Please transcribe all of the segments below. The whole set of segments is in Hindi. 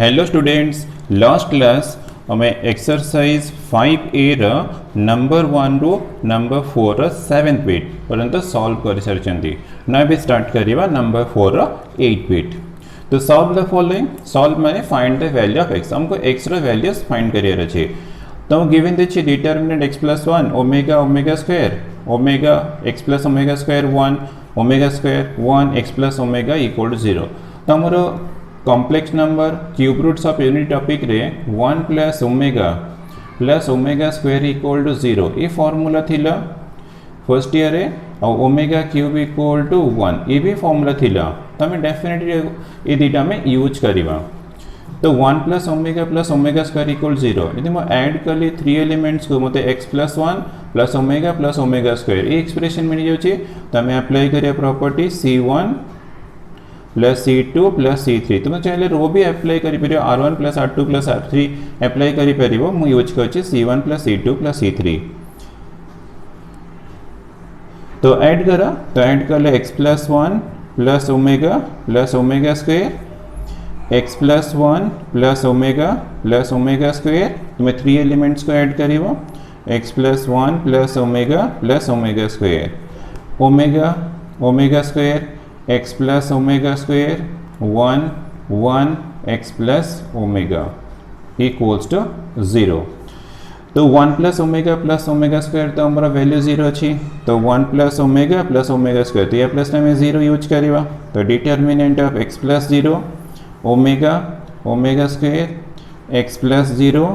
हेलो स्टूडेंट्स, लास्ट क्लास हमें एक्सरसाइज 5A नंबर 1 रू नंबर 4 7th बिट परंतु सॉल्व कर सारी ना भी स्टार्ट करिवा नंबर 4 8th बिट। तो सॉल्व द फॉलोइंग। सॉल्व माने find the value of x। हमको x रो वैल्यूज फाइंड करियर अछि। तो गिवन दिछि determinant x + 1 omega omega square omega x + omega square 1 omega square 1 x + omega = 0। तो हमरो complex number cube roots of unit topic रे 1 + ओमेगा स्क्वायर = 0 ये फॉर्मूला थिला फर्स्ट ईयर रे और ओमेगा क्यूब = 1 ये भी फॉर्मूला थिला। तो हमें डेफिनेटली ये दुटा में यूज करिवा। तो 1 + ओमेगा स्क्वायर = 0 यदि मैं ऐड कली 3 एलिमेंट्स को मते x + 1 + ओमेगा स्क्वायर ये एक्सप्रेशन मिल जाउची। तो हमें अप्लाई करिया प्रॉपर्टी C1 + C2 + C3। तुम चाहे रो भी अप्लाई करि परियो R1 + R2 + R3 अप्लाई करि परियो। मु यूज करछि C1 + C2 + C3। तो ऐड करा तो ऐड करले x + 1 + omega square x + 1 + omega square तुम्हें 3 एलिमेंट्स को ऐड करिवो x + 1 + omega square omega square x + omega square 1 1 x + omega = 0। तो 1 + ओमेगा स्क्वायर तो हमारा वैल्यू 0 अच्छी। तो 1 + ओमेगा स्क्वायर तो ये प्लस में 0 यूज करिवा। तो determinant of x + 0 omega square x + 0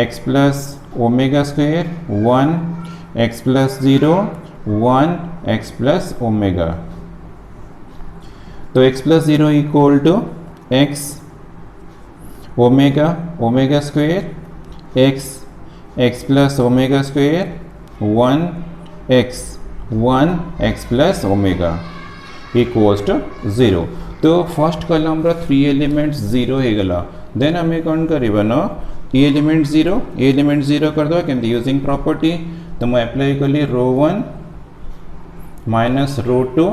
x + omega square 1 x + 0 1 x + omega. तो x + 0 = x omega square x + omega square 1 x + omega = 0। तो फर्स्ट कॉलम रो 3 एलिमेंट्स 0 हो गला। देन हमें कौन करिबा न ये एलिमेंट 0 कर दो केमती यूजिंग प्रॉपर्टी। तो मैं अप्लाई कली रो 1 माइनस row 2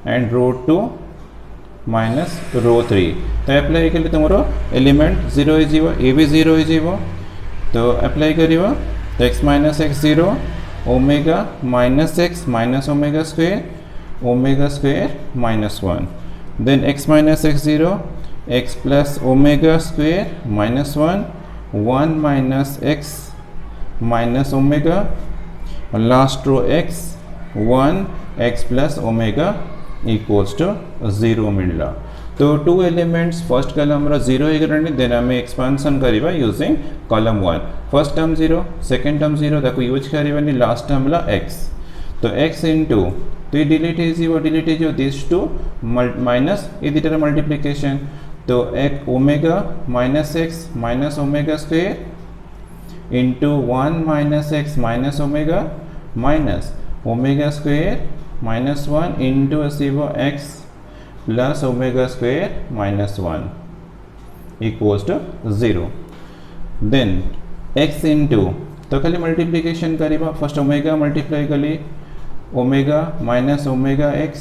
and row 2 minus row 3। तो अप्लाई कले तुम एलिमेंट 0 हो ये भी 0 हो। तो अप्लाई करिवा तो x - x 0 omega - x - omega square -1। Then x - x 0 x + omega square -1 1 - x - omega और last row x 1 x + omega = 0 मिलला। तो 2 एलिमेंट्स फर्स्ट कॉलम रो 0 हो गरनी। देन हमें एक्सपेंशन करिवा using column 1 first term 0 second term 0 ताको यूज करिवानी लास्ट टर्म ला x। तो x इनटू तो ये डिलीट हो दिस टू माइनस ये दिटर मल्टीप्लिकेशन। तो एक omega -x - omega square into 1 - x - omega minus omega square -1 into x + omega square -1 = 0। Then x into तो खाली मल्टीप्लिकेशन करिबा फर्स्ट ओमेगा मल्टीप्लाई कली omega -omega x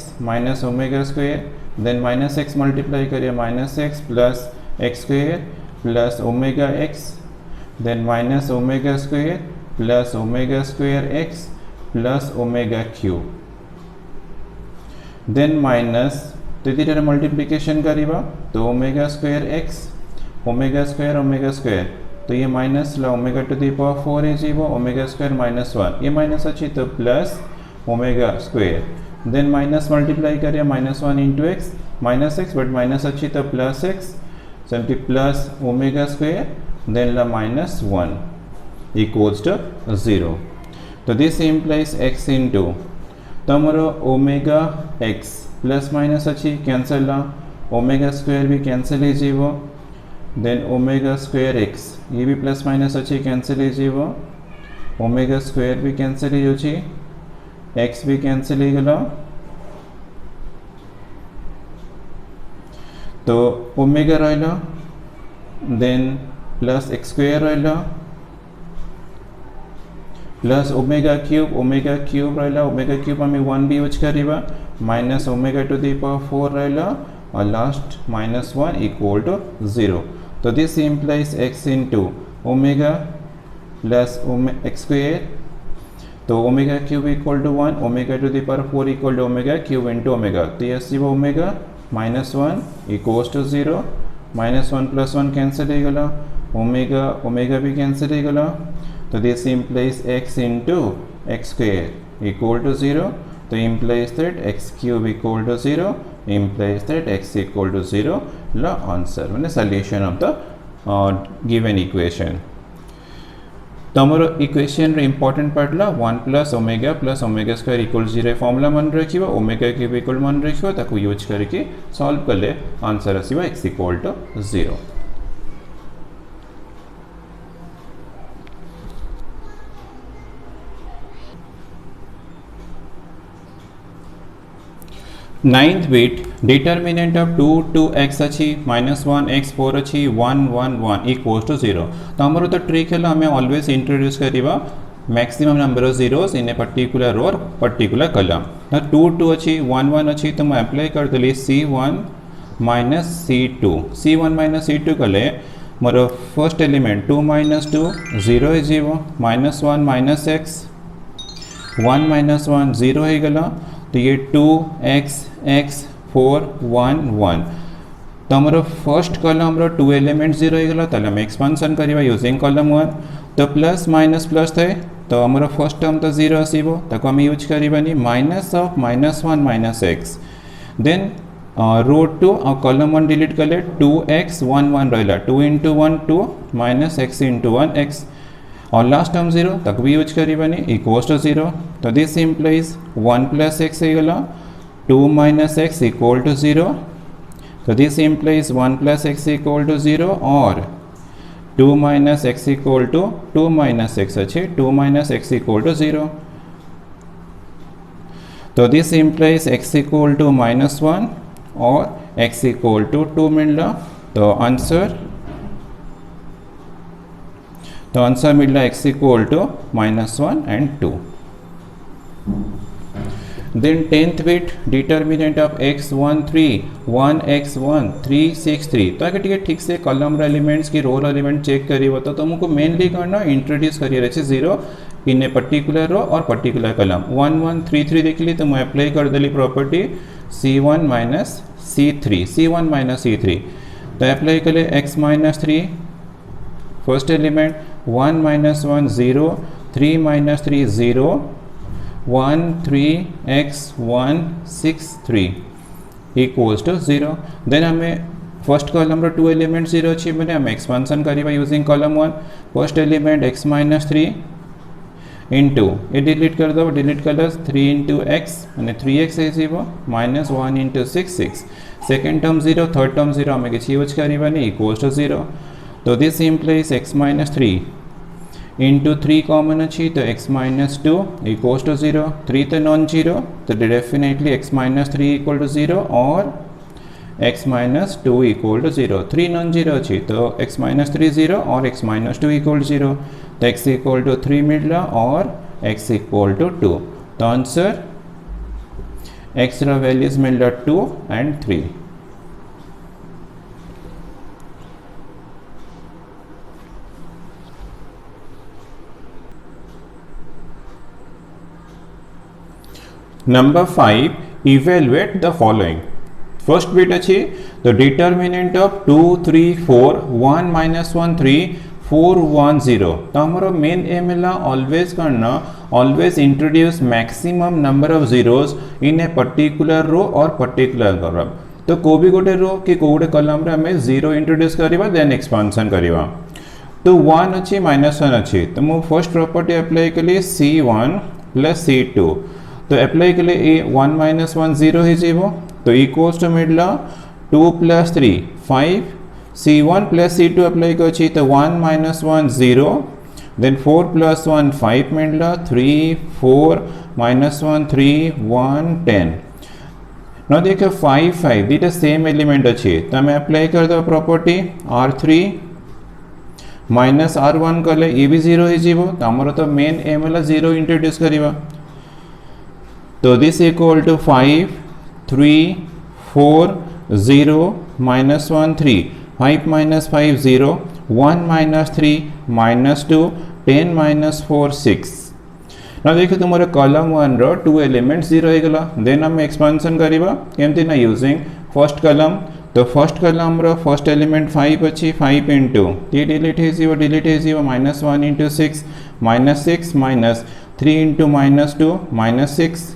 - omega square then -x multiply करिए -x + x स्क्वायर + omega x then -omega square + omega square x + omega cube then minus तो ये मल्टीप्लिकेशन करिबा तो omega square x omega square तो ये माइनस ला ओमेगा टू द पावर 4 हो ओमेगा स्क्वायर -1 ये माइनस अच्छी तो plus omega square then minus multiply करिए -1 इंटू x बट माइनस अच्छी तो प्लस x सेमती प्लस ओमेगा स्क्वायर देन ला -1 = 0। तो दिस इम्प्लाइज x इनटू तो हमारा ओमेगा x प्लस माइनस अच्छी कैंसल ला ओमेगा स्क्वायर भी कैंसल हो देन ओमेगा स्क्वायर x ये भी प्लस माइनस अच्छी कैंसल हो ओमेगा स्क्वायर भी कैंसल हो x भी कैंसल हो गला। तो ओमेगा रहा देन प्लस x स्क्वायर रहा प्लस ओमेगा क्यूब रहा ओमेगा क्यूब हमें 1 भी यूज करिबा minus omega to the power 4 रहा और लास्ट -1 इक्वल टू 0. तो this implies x into omega plus x square. तो omega cube equal to 1, omega to the power 4 equal to omega cube into omega. तो ये आसो omega -1 equals to 0. -1 plus 1 cancel हो गला, ओमेगा ओमेगा भी कैंसल हो गला. तो this implies x into x square equal to 0. तो implies that x cube equal to 0, implies that x equal to 0 la answer मैंने solution of the given equation. तमर इक्वेशन रे इंपोर्टेंट पार्ट ला 1 plus omega square equal 0 formula मन रखिबो, ओमेगा क्यूब इक्वल मन रखिबो, ताको यूज करके सॉल्व करले आंसर आसीबो x equal to 0. Ninth bit determinant of 2 2x अच्छी -1 x4 अच्छी 1 1 1 इक्वल्स टू 0. तो आमर तो ट्रिक है आम ऑलवेज इंट्रोड्यूस करवा maximum number of zeros in a particular row और पर्टिकुलर कलम. 2 2 अच्छी 1 1 अच्छी तो मैं अप्लाई कर देली C1 minus C2. C1 minus C2 कले मोर फर्स्ट एलिमेंट 2 माइनस 2 0 है जीवो, -1 माइनस x 1 माइनस 1 0 है गला. तो ये 2x x 4 1 1. तो हमारा फर्स्ट कॉलम रो 2 एलिमेंट 0 हो गला. ताले हम एक्सपेंशन करवा यूजिंग कॉलम 1. तो प्लस माइनस प्लस थे तो हमारा फर्स्ट टर्म तो 0 आसीबो, ताको हम यूज करबानी minus of -1 minus x. Then row 2 और कॉलम 1 डिलीट करले 2x 1 1 रहला, 2 into 1 2 minus x into 1 x. और लास्ट टर्म 0 तक भी यूज करबानी इक्वल्स टू 0. तो दिस implies 1 प्लस x हो गला, 2 माइनस x इक्वल टू 0. तो this implies 1 plus x equal to 0 और 2 minus x equal to 2 minus x अच्छे 2 माइनस x इक्वल टू 0. तो this implies x equal to -1 और x इक्वल टू 2 मिल रहा. तो आंसर मिल रहा x equal to -1 and 2. Then 10th bit determinant of x13 1x1 363. तो अगर ठीक से कॉलम एलिमेंट्स की रोल एलिमेंट चेक करी तो तुमको मेनली करना इंट्रोड्यूस करिए रहे 0 इन ए पर्टिकुलर रो और पर्टिकुलर कॉलम. 1 1 3 3 देख ली तो मैं अप्लाई कर देली property C1 minus C3 C1 minus C3. तो अप्लाई कर ले x minus 3 first element 1 minus 1 0 3 minus 3 0 1 3 x 1 6 3 equals to 0. Then हमें फर्स्ट कॉलम रो 2 एलिमेंट 0 अच्छी मैंने हम एक्सपेंशन करवा using column 1. First element x minus 3 into ये डिलीट कर दो, डिलीट कर 3 इंटू x मैंने 3x है जीवो minus 1 into 6 6. Second term 0 third term 0 हमें किसी यूज करवा इक्वल्स टू 0. तो this implies x minus 3 into 3 common अच्छी तो x माइनस 2 इक्वल्स टू 0. 3 तो नॉन जीरो तो definitely x minus 3 equal to 0 और x minus 2 equal to 0. 3 non zero अच्छी तो x माइनस 3 0 और x माइनस 2 इक्वल 0. तो x इक्वल टू 3 मिल रहा और x इक्वल टू 2. तो आंसर x रा वैल्यूज मिल रहा 2 and 3. Number 5, evaluate the following. First bit अच्छी तो determinant of 2 3 4 1 minus 1 3 4 1 0. तो हमारा मेन एम है ऑलवेज करना always introduce maximum number of zeros in a particular row और पर्टिकुलर कॉलम. तो को भी गोटे रो कि गोटे कॉलम रे हमें 0 इंट्रोड्यूस करवा देन एक्सपेंशन करवा. तो 1 अच्छी -1 अच्छी तो मु फर्स्ट प्रॉपर्टी अप्लाई कली C1 प्लस C2. तो अप्लाई के लिए 1 माइनस 1 0 है जीवो तो इक्वल्स टू मिडला 2 plus 3 5. C1 plus C2 apply कर तो 1 माइनस 1 0 देन 4 प्लस 1 5 मिडला 3 4 माइनस 1 3 1 10. ना देखो 5 5 दीटा सेम एलिमेंट अच्छी तो मैं अप्लाई कर दो प्रॉपर्टी R3 माइनस R1 कले ये भी 0 है जीवो तो हमारा तो मेन एम है 0 इंट्रोड्यूस करवा. तो this equal to 5 3 4 0 minus 1 3, 5 minus 5 0, 1 minus 3 minus 2, 10 minus 4 6. ना देखो तुम्हारे कॉलम 1 रो 2 एलिमेंट्स 0 होइगला देन हम एक्सपेंशन करिबा केमती ना यूजिंग फर्स्ट कॉलम तो first column row first element 5 अछि 5 इनटू टी डिलीट हे zero -1 into 6 -6 minus 3 into -2 -6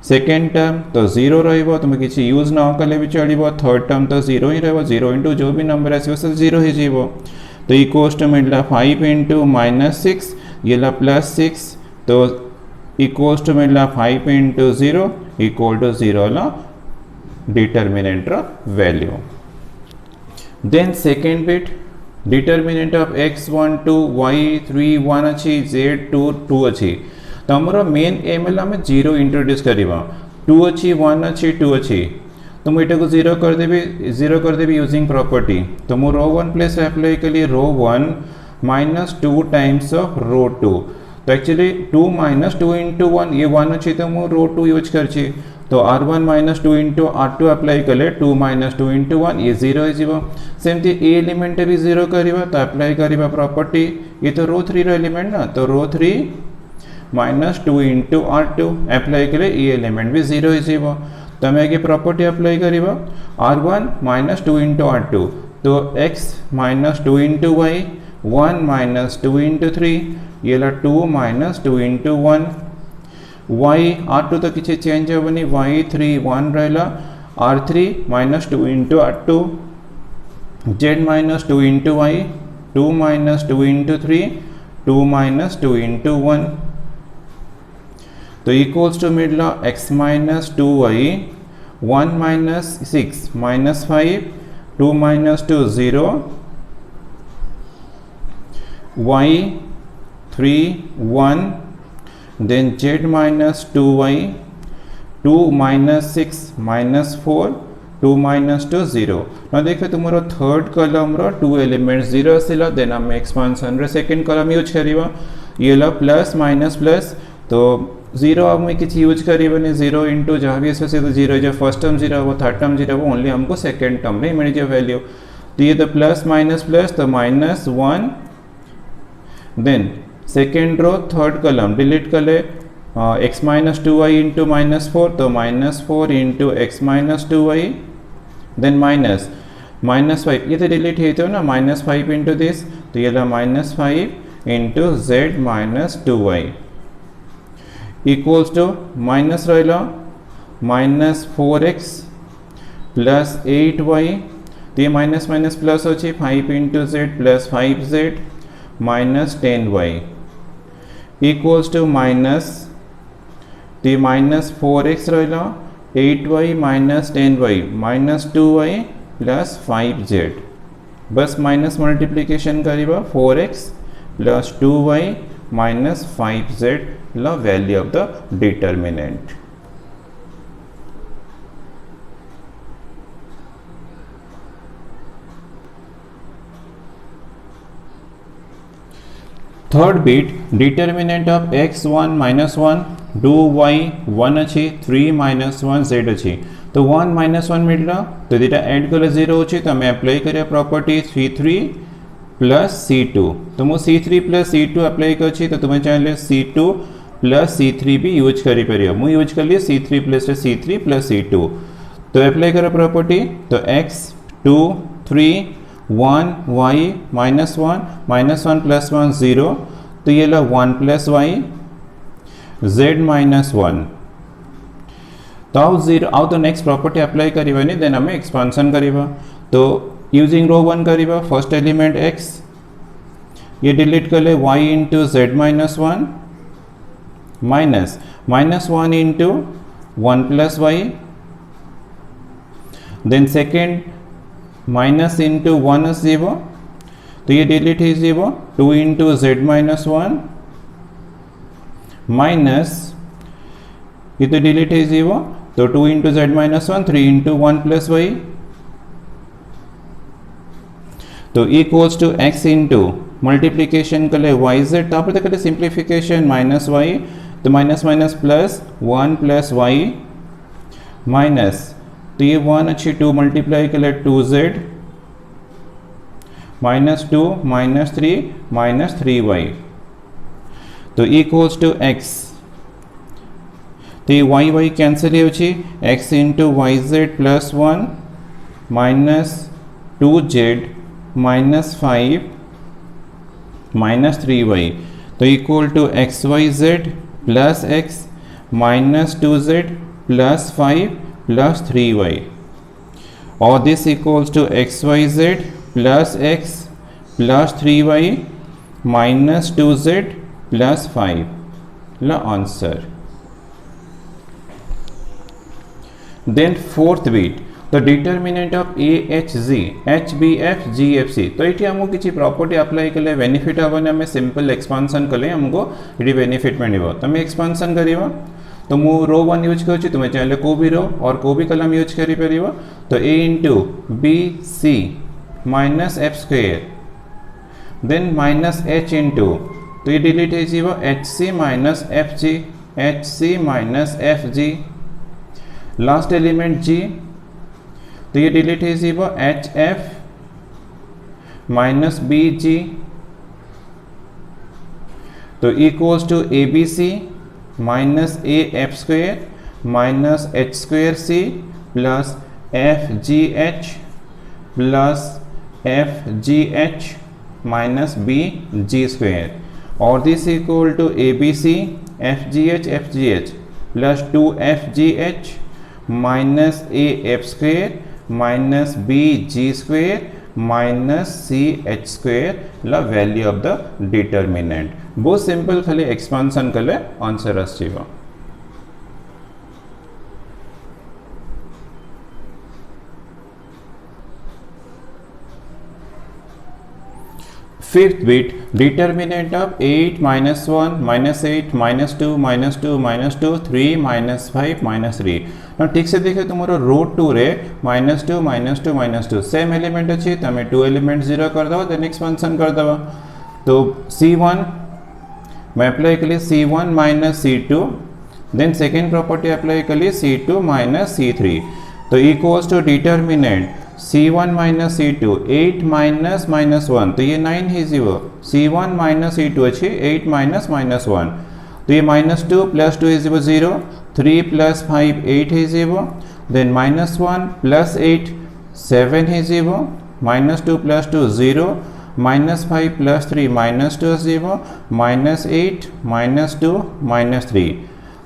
second term तो 0 रहिबो तुम किछि यूज न कले भी चलिबो थर्ड टर्म तो 0 ही रहबो 0 इनटू जो भी नंबर आसीबो से 0 ही जीवो तो इक्वल्स टू मिलला 5 इनटू -6 येला +6 तो इक्वल्स टू मिलला 5 इनटू 0 इक्वल टू 0 ला determinant row value then second bit determinant of x12 y3 1 अछि z2 2 अछि तो हमर मेन एम एल आम 0 इंट्रोड्यूस करवा 2 अच्छी 1 अच्छी 2 अच्छी तो मुझे को 0 कर देवी यूजिंग प्रॉपर्टी तो मु रो 1 प्लेस अप्लाई के लिए रो 1 माइनस 2 टाइम्स ऑफ रो 2 तो एक्चुअली 2 माइनस 2 इंटू 1 ये 1 अच्छी तो मु रो 2 यूज कर तो r1 minus 2 into r2 apply कले 2 माइनस 2 इंटू 1 ये 0 हो सेमती ए एलिमेंट भी 0 करवा तो अप्लाई करवा प्रॉपर्टी ये तो रो 3 रो एलिमेंट ना तो रो 3 माइनस 2 इंटू r2 अप्लाई कले ये एलिमेंट भी 0 हो तो आम आगे प्रॉपर्टी अप्लाई करवा r1 माइनस 2 इंटू r2 तो x minus 2 into y 1 minus 2 into 3 ये 2 माइनस 2 इंटू 1 y r2 तो किसी चेंज हेनी y3 1 रहा r3 minus 2 into r2 z minus 2 into y 2 minus 2 into 3 2 minus 2 into 1 तो इक्वल्स टू मिडला x minus 2y 1 minus 6 minus 5 2 minus 2 0 y 3 1 then z minus 2y 2 minus 6 minus 4 2 minus 2 0 ना देखो तुम्हारा थर्ड कॉलम रो 2 एलिमेंट्स 0 आसिला देन हम एक्सपेंशन रे सेकंड कॉलम यूज करिवा ये ला प्लस माइनस प्लस तो 0 अब मैं किसी यूज करिबने 0 इंटू जहाँ भी ऐसे तो 0 जो फर्स्ट टर्म 0 वो थर्ड टर्म 0 वो ओनली हमको सेकंड टर्म में मिल जाए वैल्यू तो ये तो प्लस प्लस तो minus 1 then second row third column delete कर ले x minus 2y into minus 4 तो minus 4 into x minus 2y then minus 5 ये तो डिलीट है तो ना माइनस 5 इंटू दिस तो ये ला minus 5 into z minus 2y equals to minus रहा माइनस 4x प्लस 8y तो ये माइनस माइनस प्लस अच्छे 5 into z plus 5z minus 10y equals to minus तो ये माइनस 4x रहा 8y minus 10y minus 2y plus 5z बस माइनस मल्टीप्लिकेशन करिबा 4x plus 2y minus 5z ला value of the determinant third bit determinant of x1 minus 1 2 y 1 अच्छी 3 माइनस 1 z अच्छी तो 1 माइनस 1 मिलला तो दीटा ऐड कले 0 अच्छी तो हमें अप्लाई करिया प्रॉपर्टी c3 प्लस c2 तो मु c3 प्लस c2 अप्लाई कर तो तुम्हें चाहिए c2 प्लस c3 भी यूज करी परियो मु यूज कर लिए c3 प्लस c2 तो अप्लाई करो प्रॉपर्टी तो x 2 3 1 y माइनस 1 प्लस 1 0 तो ये ला 1 प्लस y z माइनस 1 तो आओ 0 आओ तो नेक्स्ट प्रॉपर्टी अप्लाई करिबा नहीं देन हमें एक्सपेंशन करिबा तो यूजिंग रो 1 करिबा फर्स्ट एलिमेंट x ये डिलीट कर ले y into z minus 1 minus 1 into 1 plus y then second minus into 1 0 तो ये डिलीट है 0 2 इंटू z माइनस 1 माइनस ये तो डिलीट है 0 तो 2 into z minus 1 3 into 1 plus y तो equals to x into multiplication कर ले वाई जेड तापर तक सिंप्लीफिकेशन माइनस y तो minus minus plus 1 plus y minus तो ये 1 अच्छी 2 मल्टीप्लाई कर 2z -2 -3 -3y तो इक्वल्स टू x तो ये y कैंसिल होची x into yz plus 1 -2z -5 -3y तो equal to xyz plus x -2z plus 5 plus 3y और this equals to xyz plus x plus 3y -2z plus 5 ला आंसर। देन फोर्थ बिट तो determinant of AHZ HBF GFC तो ये हमको किसी प्रॉपर्टी अप्लाई कले बेनिफिट हेबन आम सिंपल एक्सपांशन कले हमको ये बेनिफिट मिल तुम एक्सपांशन करियो तो मु रो 1 यूज कर तुम चाहे को भी रो और को भी कलम यूज करि परिबो तो A into BC minus F square then minus H into तो ये डिलीट हो जीवो HC minus FG HC minus FG last element G तो ये डिलीट हो जीवो HF माइनस BG तो equals to ABC minus AF square minus H square C plus FGH plus FGH minus BG square और this equal to ABC FGH plus 2FGH minus AF square minus BG square minus CH square La value of the determinant बहुत सिंपल खाली एक्सपांशन कले आंसर आसीबो। फिफ्थ बिट डिटरमिनेंट ऑफ 8 -1 -8 -2 -2 -2 3 -5 -3 ना ठीक से देखे तुम्हारा रो 2 रे -2 -2 -2 सेम एलिमेंट अच्छी तमें 2 एलिमेंट 0 कर दो देन एक्सपेंशन कर दो तो C1 मैं अप्लाई करी C1 minus C2 then second property apply करी C2 माइनस C3 तो equals to determinant C1 minus C2 8 minus -1 तो ये 9 ही जीरो C1 माइनस C2 अच्छी 8 माइनस -1 तो ये -2 प्लस 2 इज 0 3 प्लस 5 8 है 0 देन -1 प्लस 8 7 है 0 -2 प्लस 2 0 -5 प्लस 3 -2 0 -8 -2 -3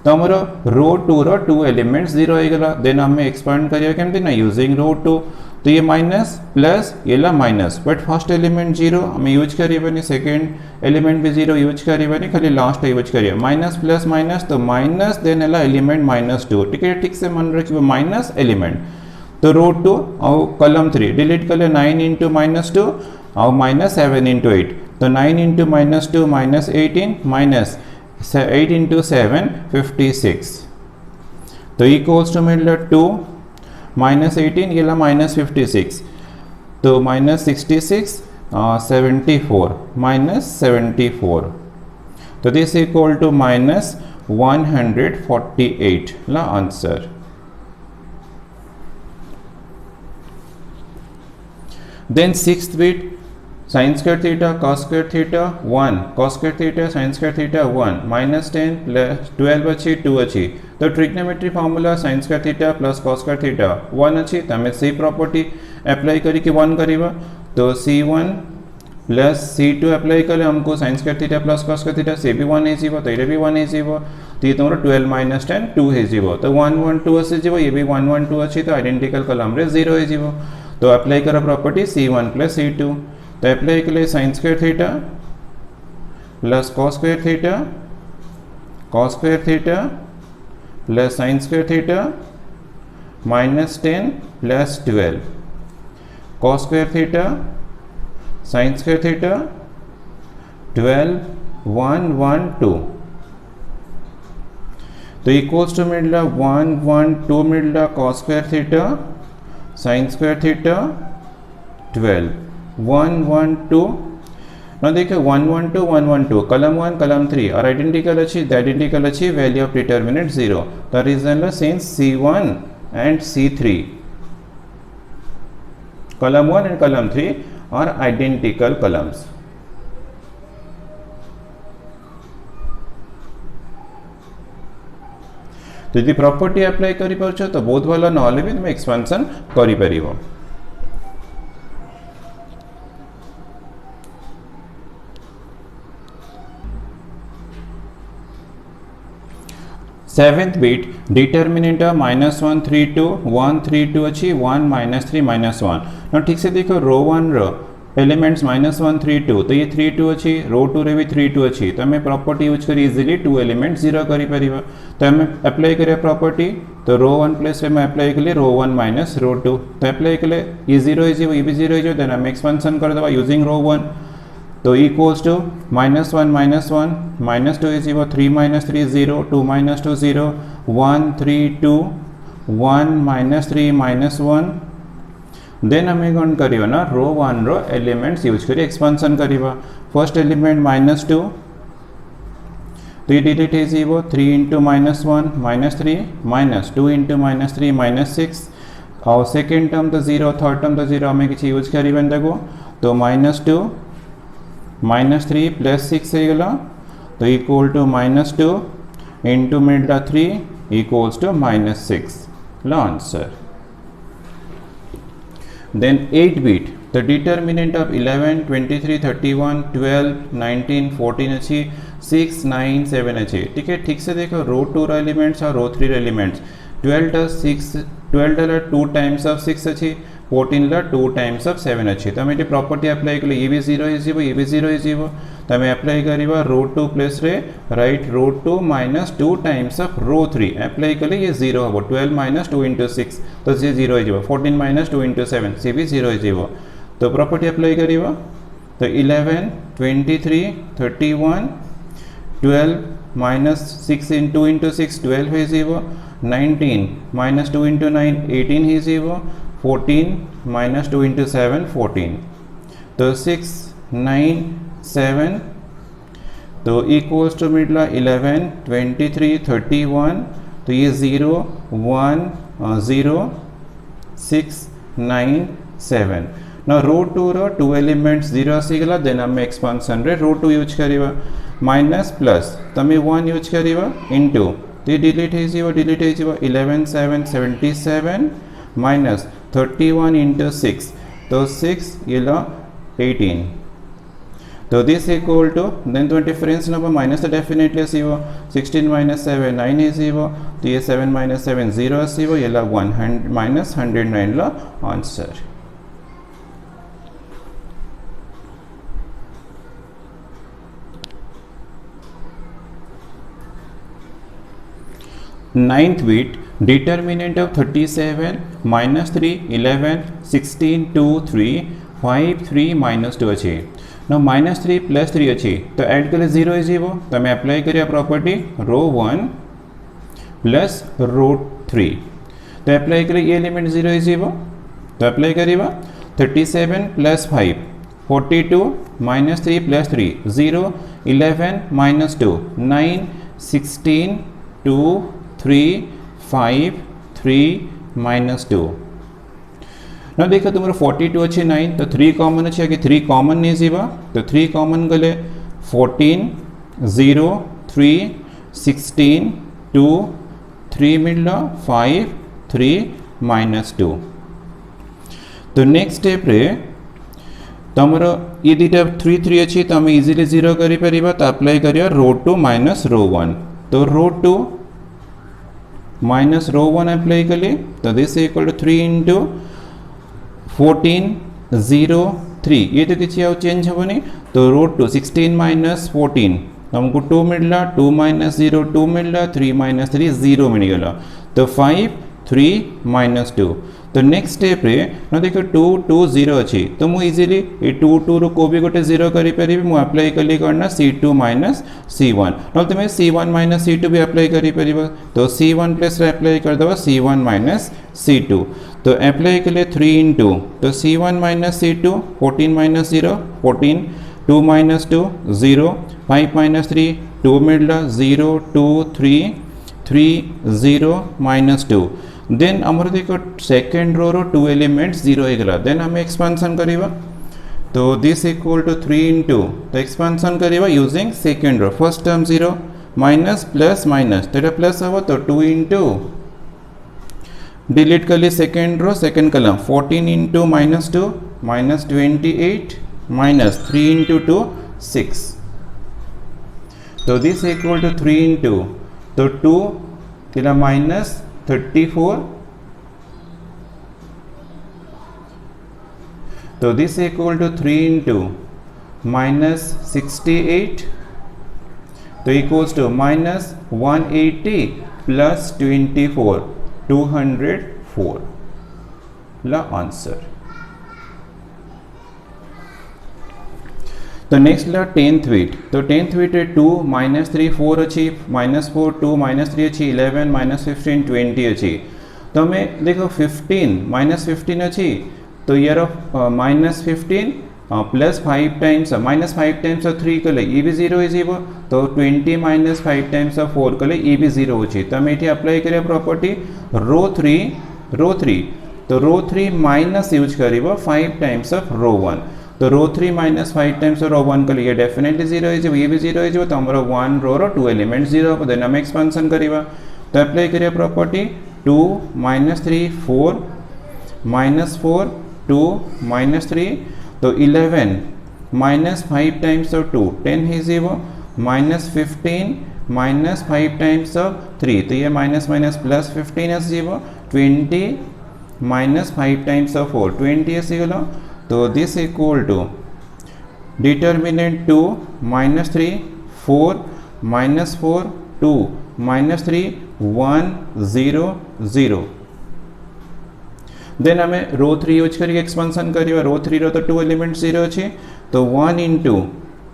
तो आमर रो 2 रो 2 एलिमेंट्स 0 हो गला देन आम एक्सपांड करिया केमती ना यूजिंग रो 2 तो ये माइनस प्लस ये ला माइनस बट फर्स्ट एलिमेंट 0 आम यूज करिए सेकेंड एलिमेंट भी 0 यूज करिए खाली लास्ट यूज करिए माइनस प्लस माइनस तो माइनस देन है एलिमेंट -2 ठीक से मन रखिए माइनस एलिमेंट तो रो 2 और कलम 3 डिलीट कर 9 इंटू -2 और -7 इंटू 8 तो 9 इंटू -2 -18 माइनस 8 इंटू 7 56 तो इक्वल्स टू मिल 2 -18 ये ला -56 तो -66 74 -74 तो दिस इक्वल टू -148 ला answer. Then sixth bit sin square theta cos square theta 1 cos square theta sin square theta 1 -10 plus 12 अच्छी 2 अच्छी तो trigonometry formula sin square theta plus cos square theta 1 अच्छी तमें सी प्रॉपर्टी अप्लाई करी कि 1 करिबा तो C1 प्लस C2 अप्लाई कले हमको sin square theta plus cos square theta से भी 1 है जीवो तो ये भी 1 है जीवो तो ये तुम्हारा 12 - 10 2 है जीवो तो 1 1 2 से जीवो ये भी 1 1 2 अच्छी तो आइडेंटिकल कलम रे 0 है जीवो तो अप्लाई करो प्रॉपर्टी C1 प्लस C2 तो अप्लाई के लिए sin square theta plus cos square theta plus sin square theta -10 plus 12 cos square theta sin square theta 12 1 1 2 तो इक्वल्स टू मिडला 1 1 2 मिडला cos square theta sin square theta 12 1 1 2 ना देखिए 1 1 2 1 1 2 कलम 1 कलम 3 और आइडेंटिकल अच्छी value of determinant 0 the reason since C1 and C3 column 1 and column 3 are identical columns. तो यदि प्रॉपर्टी अप्लाई करि परछ तो बहुत भलो नहले भी तुम एक्सपेंशन करि परिबो। सेवेंथ बीट डिटर्मिनेंट ऑफ -132 132 अच्छी 1 -3 -1 ना ठीक से देखो रो 1 रो एलिमेंट्स -132 तो ये 32 अच्छी रो 2 रे भी 32 अच्छी तो हमें प्रॉपर्टी यूज करी इजीली 2 एलिमेंट 0 करी परिबा तो हमें अप्लाई करिया प्रॉपर्टी तो रो 1 प्लस में अप्लाई करिए रो 1 माइनस रो 2 तो अप्लाई करिए ये 0 इज ये भी 0 इज देन हम एक्सपेंशन कर दवा यूजिंग रो 1 तो equals to -1 -2 is equal 3 -3 0 2 -2 0 1 3 2 1 -3 -1 then हमें कौन करियो ना रो 1 रो एलिमेंट्स यूज करी एक्सपेंशन करिवा फर्स्ट एलिमेंट -2 तो ये delete is equal 3 into -1 -3 -2 into -3 -6 और सेकंड टर्म तो 0 थर्ड टर्म तो 0 हमें किसी यूज करिबन देखो तो -2 -3 प्लस 6 है गला तो इक्वल टू -2 इंटू मिडला 3 इक्वल्स टू -6 ला answer. Then 8 bit the determinant of 11 23 31 12 19 14 अच्छी 6 9 7 अच्छी ठीक है। ठीक से देखो रो 2 एलिमेंट्स और रो 3 एलिमेंट्स 12 2 टाइम्स ऑफ 6 अच्छी 14 ला 2 टाइम्स ऑफ 7 अच्छी तो हमें प्रॉपर्टी अप्लाई कर ये भी 0 इज ये भी 0 इज तो हमें अप्लाई करिबा रो 2 प्लस रे write row 2 minus 2 times of row 3 apply कले ये 0 हो 12 माइनस 2 into 6 तो ये 0 इज 14 माइनस 2 into 7 से भी 0 इज तो प्रॉपर्टी अप्लाई करिबा तो 11 23 31 12 माइनस 6 2 into 6 12 है 0 19 माइनस 2 into 9 18 है 0 14 माइनस 2 into 7 14 तो 6 9 7 तो इक्वल्स टू मिडला 11 23 31 तो ये 0 1 0 6 9 7 ना रो 2 रो 2 एलिमेंट्स 0 आसीगला देन हम एक्सपेंशन रे रो 2 यूज करिबा माइनस प्लस तमे 1 यूज करिबा इनटू तो डिलीट है 11 7 77 माइनस 31 into 6 तो 6 ये लो 18 तो दिस इक्वल टू देन तो डिफरेंस नंबर माइनस तो डेफिनेटली आसीबो 16 minus 7 9 आसीबो तो ये 7 minus 7 0 आसीबो ये ला 100 minus 109 ला आंसर। नाइन्थ बीट डिटर्मिनेंट ऑफ 37 -3 11 16 2 3 5 3 -2 अच्छी ना -3 प्लस 3 अच्छी तो ऐड करें 0 इज तो हमें अप्लाई करिए प्रॉपर्टी रो 1 प्लस रो 3 तो अप्लाई करें ये एलिमेंट 0 इज तो अप्लाई करिए 37 प्लस 5 42 -3 प्लस 3 0 11 -2 9 16 2 3 5 3 -2 ना देखो तुम 42 अच्छे 9 तो 3 कॉमन अच्छे कि 3 कॉमन नहीं जीवा तो 3 कॉमन गले 14 0 3 16 2 3 मिडला 5 3 -2 तो नेक्स्ट स्टेप रे तुमर ये दुटा 3 3 अच्छी तो हमें इजीली 0 करी परिबा तो अप्लाई करियो रो 2 माइनस रो 1 तो रो 2 माइनस रो 1 अप्लाई करिए तो दिस इक्वल टू 3 into 14 0 3 ये तो किसी आउ चेंज हेनी तो रो 2 16 माइनस 14 हमको 2 मिलला 2 माइनस 0 2 मिलला 3 माइनस 3 0 मिलगला तो 5 3 -2 तो नेक्स्ट स्टेप रे ना देखो 2 2 0 अच्छी तो मु इजीली ये 2 2 रो को भी गोटे 0 करी परिबी मु अप्लाई कली करना C2 माइनस C1 न तुम C1 माइनस C2 भी अप्लाई करी परिबो तो C1 प्लस रे अप्लाई कर दबा C1 माइनस C2 तो अप्लाई कले 3 into तो C1 minus C2 14 minus 0 14 2 minus 2 0 5 minus 3 2 मिडला 0 2 3 3 0 -2 then आमर देख सेकेंड रो रो 2 एलिमेंट्स 0 होगा देन आम एक्सपांशन करवा तो दिस इक्वल टू 3 इंटू तो एक्सपांशन करवा using second row first term 0 minus plus minus तो प्लस हम तो 2 इंटू डिलीट कर ली सेकेंड रो सेकेंड कलम 14 इंटू -2 माइनस 28 माइनस 3 इंटू 2 6 तो दिस इक्वल टू 3 इंटू तो 2 तिला माइनस 34 तो this equal to 3 into minus 68 तो इक्वल्स टू माइनस 180 प्लस 24 204 ला आंसर। तो नेक्स्ट ला 10th वीट तो 10th वीट 2 -3 4 अच्छी -4 2 -3 अच्छी 11 -15 20 अच्छी तो हमें देखो 15 -15 अच्छी तो year of -15 plus 5 times -5 times of 3 कले ये भी 0 हो तो 20 -5 टाइम्स ऑफ 4 कले ये भी 0 हो तो हमें ये अप्लाई करिए प्रॉपर्टी रो 3 तो रो 3 माइनस यूज करिए 5 टाइम्स ऑफ रो 1 तो रो 3 माइनस 5 टाइम्स ऑफ रो 1 कले ये डेफिनेटली 0 हो ये भी 0 हो तो हमारा 1 रो रो 2 एलिमेंट 0 देन हम एक्सपेंशन करिए तो अप्लाई करिए प्रॉपर्टी 2 -3 4 -4 2 -3 तो 11 -5 टाइम्स ऑफ 2 10 है 0 -15 -5 टाइम्स ऑफ 3 तो ये माइनस माइनस प्लस 15 है 0 20 -5 टाइम्स ऑफ 4 20 है गलो तो this equal to determinant 2 -3 4 -4 2 -3 1 0 0 then हमें रो 3 यूज करके एक्सपेंशन करिए रो 3 रो तो 2 एलिमेंट 0 अच्छे तो 1 इंटू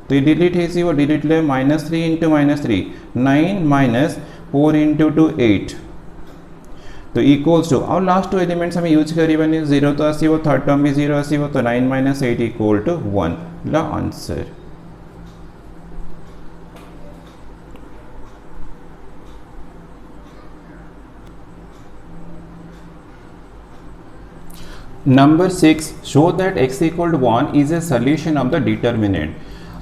तो डिलीट है डिलीट ले -3 इंटू -3 9 माइनस 4 इंटू 2 8 तो इक्वल्स टू और लास्ट 2 एलिमेंट्स हमें यूज करिए 0 तो आसो थर्ड टर्म भी 0 आसो तो 9 - 8 इक्वल टू 1 ला answer. Number 6 show that x equal to 1 is a solution of the determinant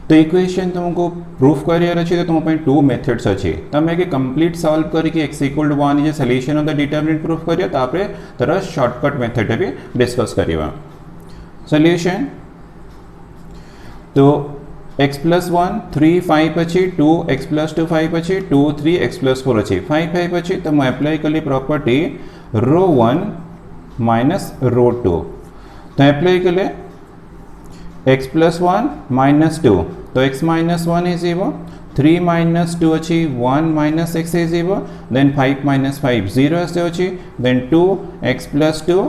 तो इक्वेशन तुमको प्रूफ करियर अच्छे तो तुम 2 मेथड्स अच्छे तमें कि कंप्लीट सॉल्व करके x equal to 1 is A solution of the determinant proof करिए तापरे तरह शॉर्टकट मेथड भी डिस्कस करिए सॉल्यूशन तो x + 1 3 5 अच्छी 2 x + 2 5 अच्छी 2 3 x + 4 अच्छी 5 5 अच्छी तो मैं अप्लाई कर ली प्रॉपर्टी रो 1 माइनस रो 2 तो अप्लाई कर ले x + 1 -2 तो x - 1 is 0 3 - 2 अच्छी 1 - x is 0 then 5 - 5 0 ऐसे अच्छी then 2 x + 2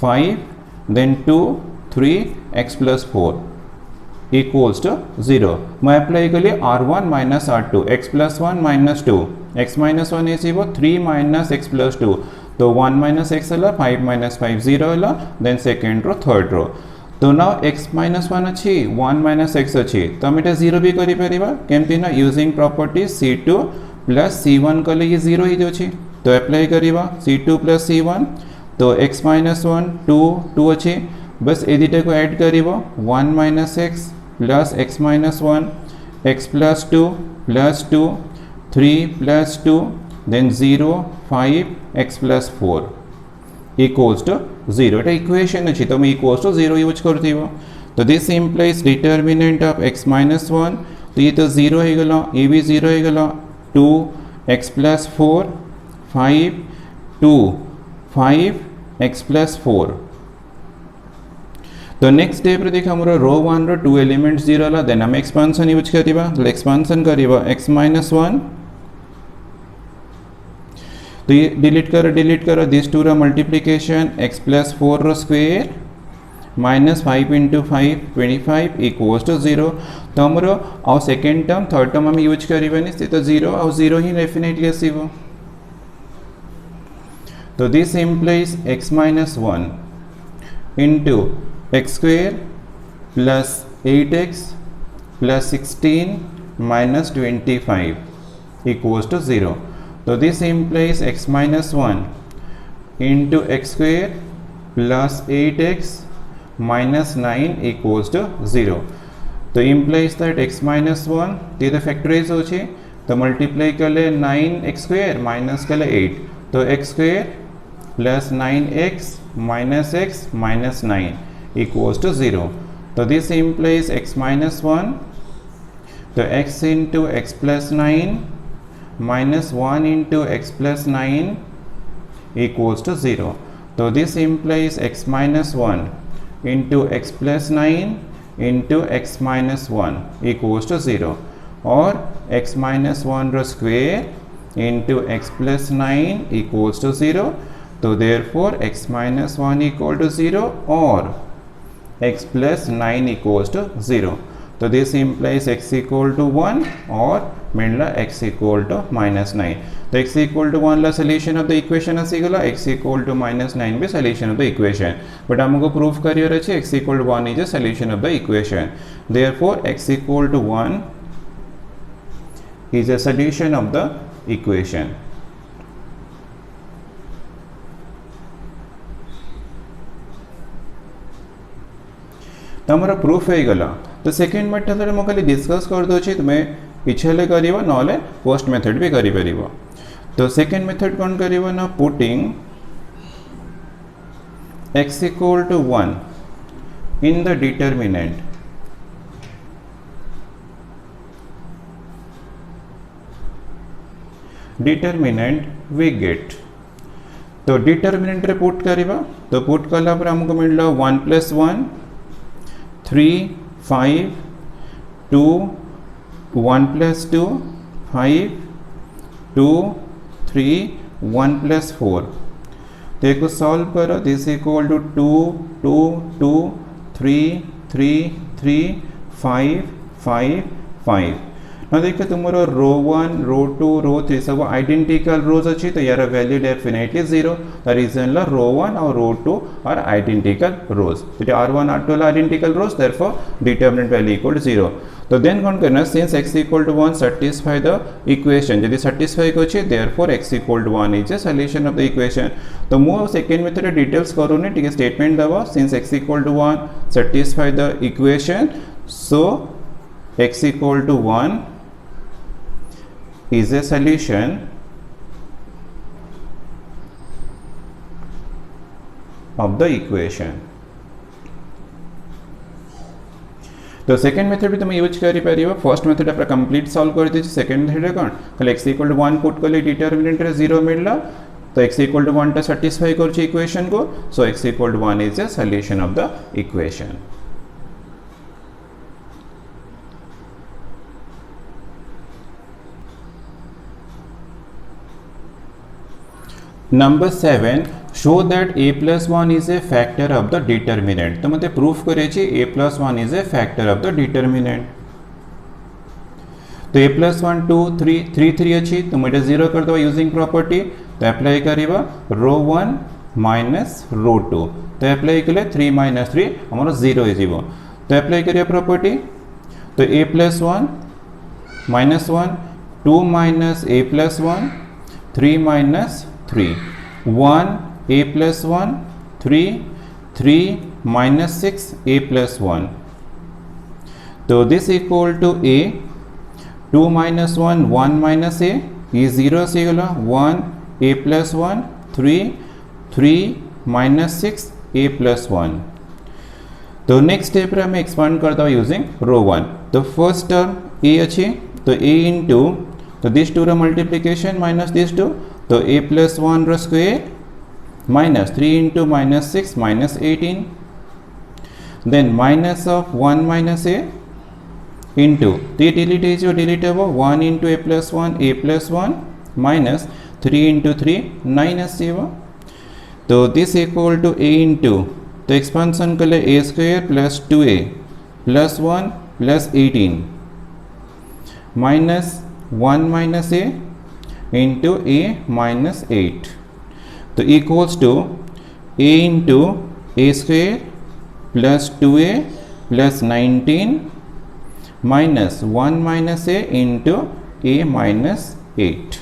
5 then 2 3 x + 4 equals to 0 मैं अप्लाई कर लिए R1 - R2 x + 1 -2 x - 1 is 0 3 - x + 2 तो 1 - x है 5 - 5 0 है then second row third row तो नाउ x - 1 अच्छी 1 - x अच्छी तो हम इटा 0 भी करी परिबा केमती ना यूजिंग प्रॉपर्टी C2 + C1 कले ये 0 ही अच्छी तो अप्लाई करिबा C2 + C1 तो x - 1 2 2 अच्छी बस ए दुटा को ऐड करिबा 1 - x + x - 1 x + 2 + 2 3 + 2 then 0 5 x + 4 equals to 0 এটা इक्वेशन अच्छी तो मैं equals to 0 यूज करती हूँ तो this implies determinant of x - 1 तो ये तो 0 हो गला ये भी 0 हो गला 2 x + 4 5 2 5 x + 4 तो नेक्स्ट स्टेप रे देखा मोर रो 1 रो 2 एलिमेंट 0 ला देन हम एक्सपेंशन यूज करिबा तो एक्सपेंशन करिबा x - 1 तो ये डिलीट करो this 2 row multiplication x + 4 row square -5 × 5 25 equals to 0 तो हमर आउ सेकेंड टर्म थर्ड टर्म हम यूज करिबनी से तो 0 आउ 0 ही डेफिनेटली आसीबो तो this implies x - 1 into x² plus 8x plus 16 minus 25 equals to 0. So this implies x minus 1 into x square plus 8x minus 9 equals to 0. तो implies that x minus 1 ते तो factorize हो छे तो multiply कर ले 9x square minus कर ले 8 तो x square plus 9x minus 9 equals to 0. तो this implies x minus 1 तो x into x plus 9 minus 1 into x plus 9 equals to 0. So this implies x minus 1 into x plus 9 into x minus 1 equals to 0, or x minus 1 square into x plus 9 equals to 0. So therefore x minus 1 equal to 0 or x plus 9 equals to 0. So this implies x equal to 1 or x equal to minus 9. So x equal to 1 la solution of the equation asigala, x equal to minus 9 be solution of the equation. But हमको proof करियर अच्छे x equal to 1 is a solution of the equation. Therefore x equal to 1 is a solution of the equation. तो हमारा प्रूफ हो गला. तो सेकेंड मेथड में खाली डिस्कस कर दो तुम्हें इच्छा करिव ना फर्स्ट मेथड भी करि परिबो. तो सेकेंड मेथड कौन करिव ना putting x equal to 1 in the determinant. Determinant we get. तो डिटरमिनेंट रे पुट करिवा. तो पुट कला पर हमको मिलला 1 + 1 3 5 2 1 + 2 5 2 3 1 + 4. तो एक सॉल्व करो. This equal to 2 2 2 3 3 3 5 5 5. ना देखिए तुम्हारा रो 1 रो 2 रो 3 सब आइडेंटिकल रोज अच्छी. तो यार वैल्यू डेफिनेटली 0. द रीजन ला रो 1 और रो 2 आर आइडेंटिकल रोज. तो R1 R2 ला identical rows, therefore determinant value equal to 0. तो देन कौन करना, since x equal to 1 satisfy the equation. यदि सैटिस्फाई करछे therefore x equal to 1 is a solution of the equation. तो मु सेकंड मेथड डिटेल्स करूनी. ठीक है, स्टेटमेंट दबा. Since x equal to 1 satisfy the equation, so x equal to 1 is a solution of the equation. तो सेकेंड मेथड भी तुम यूज करि परिबो. फर्स्ट मेथड आप कंप्लीट सॉल्व कर दीजिए. सेकेंड मेथड कौन खाली x इक्वल टू 1 पुट कर ले डिटरमिनेंट रे 0 मिलला. तो x इक्वल टू 1 टा सैटिस्फाई करछि इक्वेशन को. So x equal to 1 is a solution of the equation. Number 7, show that a plus 1 is a factor of the determinant. तो मते प्रूफ करे छी a plus 1 is a factor of the determinant. तो a plus 1 2 3 3 3 अछि. तो मते 0 कर दो यूजिंग प्रॉपर्टी. तो अप्लाई करिबा रो 1 माइनस रो 2. तो अप्लाई कले 3 माइनस 3 हमरो 0 हो जिवो. तो अप्लाई करिया प्रॉपर्टी. तो a plus 1 minus 1 2 minus a plus 1 3 minus 3 1 a plus 1 3 3 minus 6 a plus 1. तो this equal to a 2 minus 1 1 minus a ये 0 से गला 1 a plus 1 3 3 minus 6 a plus 1. तो नेक्स्ट स्टेप रे हमें एक्सपांड करता हूँ यूजिंग रो 1. तो फर्स्ट टर्म a अच्छी. तो a इंटू तो दिस टू रे मल्टीप्लिकेशन माइनस दिस टू. तो a plus 1 row square minus 3 into minus 6 minus 18. Then minus of 1 minus a into तो डिलीट है डिलीट है 1 into a plus 1 minus 3 into 3 minus 0. तो this equal to a into तो एक्सपेंशन कर ले a square plus 2a plus 1 plus 18 minus 1 minus a into a minus 8. तो equals to a into a square plus 2a plus 19 minus 1 minus a into a minus 8.